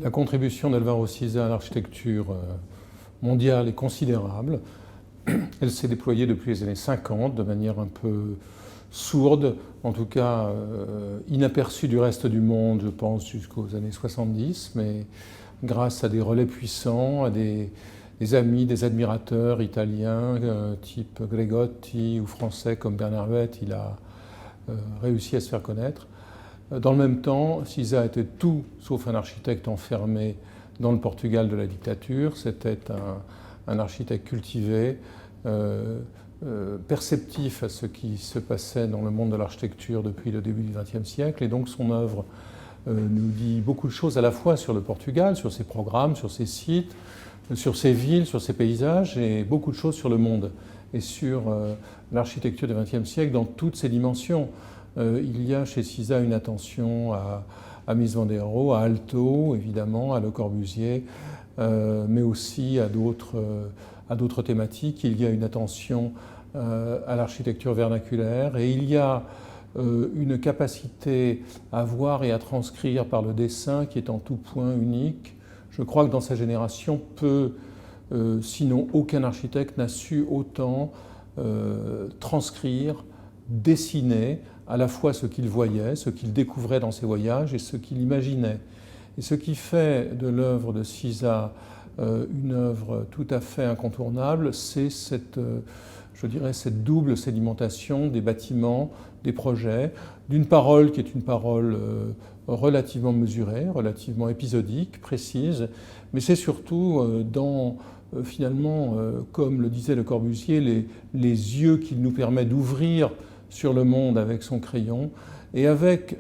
La contribution d'Alvaro Siza à l'architecture mondiale est considérable. Elle s'est déployée depuis les années 50 de manière un peu sourde, en tout cas inaperçue du reste du monde, je pense, jusqu'aux années 70, mais grâce à des relais puissants, à des amis, des admirateurs italiens, type Gregotti, ou français comme Bernard Wett, il a réussi à se faire connaître. Dans le même temps, Siza était tout sauf un architecte enfermé dans le Portugal de la dictature. C'était un architecte cultivé, perceptif à ce qui se passait dans le monde de l'architecture depuis le début du XXe siècle. Et donc son œuvre nous dit beaucoup de choses à la fois sur le Portugal, sur ses programmes, sur ses sites, sur ses villes, sur ses paysages, et beaucoup de choses sur le monde et sur l'architecture du XXe siècle dans toutes ses dimensions. Il y a chez Siza une attention à Mies van der Rohe, à Aalto, évidemment, à Le Corbusier, mais aussi à d'autres thématiques. Il y a une attention à l'architecture vernaculaire, et il y a une capacité à voir et à transcrire par le dessin qui est en tout point unique. Je crois que dans sa génération, sinon aucun architecte n'a su autant transcrire, dessiner à la fois ce qu'il voyait, ce qu'il découvrait dans ses voyages et ce qu'il imaginait. Et ce qui fait de l'œuvre de Siza une œuvre tout à fait incontournable, c'est cette double sédimentation des bâtiments, des projets, d'une parole qui est une parole relativement mesurée, relativement épisodique, précise, mais c'est surtout finalement, comme le disait Le Corbusier, les yeux qu'il nous permet d'ouvrir sur le monde avec son crayon, et avec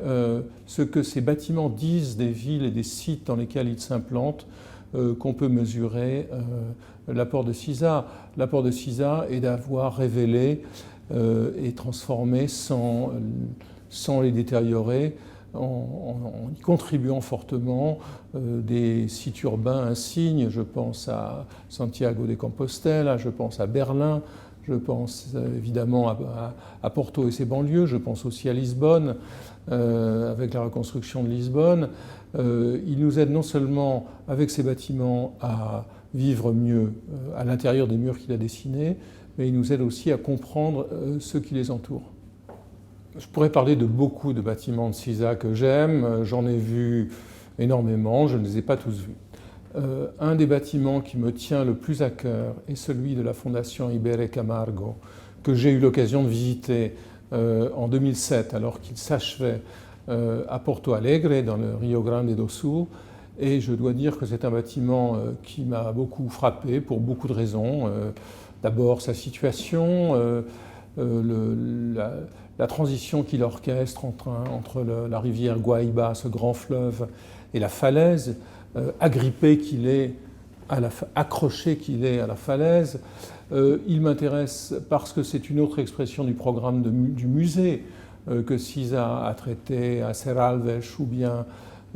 ce que ces bâtiments disent des villes et des sites dans lesquels ils s'implantent, qu'on peut mesurer l'apport de Siza. L'apport de Siza est d'avoir révélé et transformé sans les détériorer, en y contribuant fortement des sites urbains insignes. Je pense à Santiago de Compostela, je pense à Berlin, je pense évidemment à Porto et ses banlieues, je pense aussi à Lisbonne, avec la reconstruction de Lisbonne. Il nous aide non seulement avec ses bâtiments à vivre mieux à l'intérieur des murs qu'il a dessinés, mais il nous aide aussi à comprendre ceux qui les entourent. Je pourrais parler de beaucoup de bâtiments de Siza que j'aime, j'en ai vu énormément, je ne les ai pas tous vus. Un des bâtiments qui me tient le plus à cœur est celui de la Fondation Ibere Camargo, que j'ai eu l'occasion de visiter en 2007, alors qu'il s'achevait à Porto Alegre, dans le Rio Grande do Sul. Et je dois dire que c'est un bâtiment qui m'a beaucoup frappé pour beaucoup de raisons. D'abord sa situation, la transition qu'il orchestre entre la rivière Guaíba, ce grand fleuve, et la falaise, agrippé qu'il est, accroché qu'il est à la falaise. Il m'intéresse parce que c'est une autre expression du programme du musée que Siza a traité à Serralves ou bien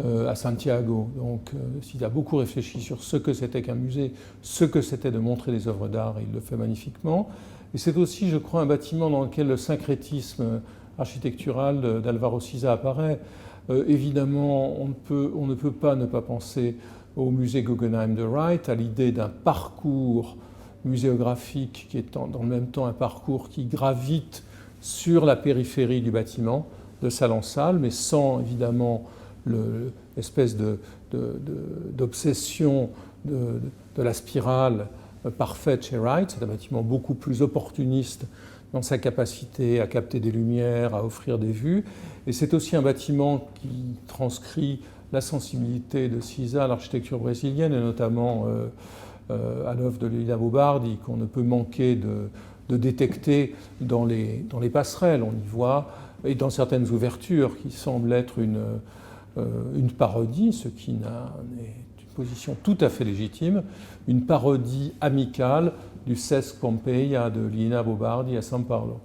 à Santiago. Donc Siza a beaucoup réfléchi sur ce que c'était qu'un musée, ce que c'était de montrer des œuvres d'art, et il le fait magnifiquement. Et c'est aussi, je crois, un bâtiment dans lequel le syncrétisme architectural d'Alvaro Siza apparaît. Évidemment, on ne peut pas ne pas penser au musée Guggenheim de Wright, à l'idée d'un parcours muséographique qui est dans le même temps un parcours qui gravite sur la périphérie du bâtiment, de salle en salle, mais sans évidemment l'espèce d'obsession de la spirale parfaite chez Wright. C'est un bâtiment beaucoup plus opportuniste dans sa capacité à capter des lumières, à offrir des vues. Et c'est aussi un bâtiment qui transcrit la sensibilité de Siza à l'architecture brésilienne, et notamment à l'œuvre de Lina Bobardi, qu'on ne peut manquer de détecter dans les passerelles. On y voit, et dans certaines ouvertures qui semblent être une parodie, ce qui est une position tout à fait légitime, une parodie amicale du Sesc Pompeia de Lina Bobardi à São Paulo.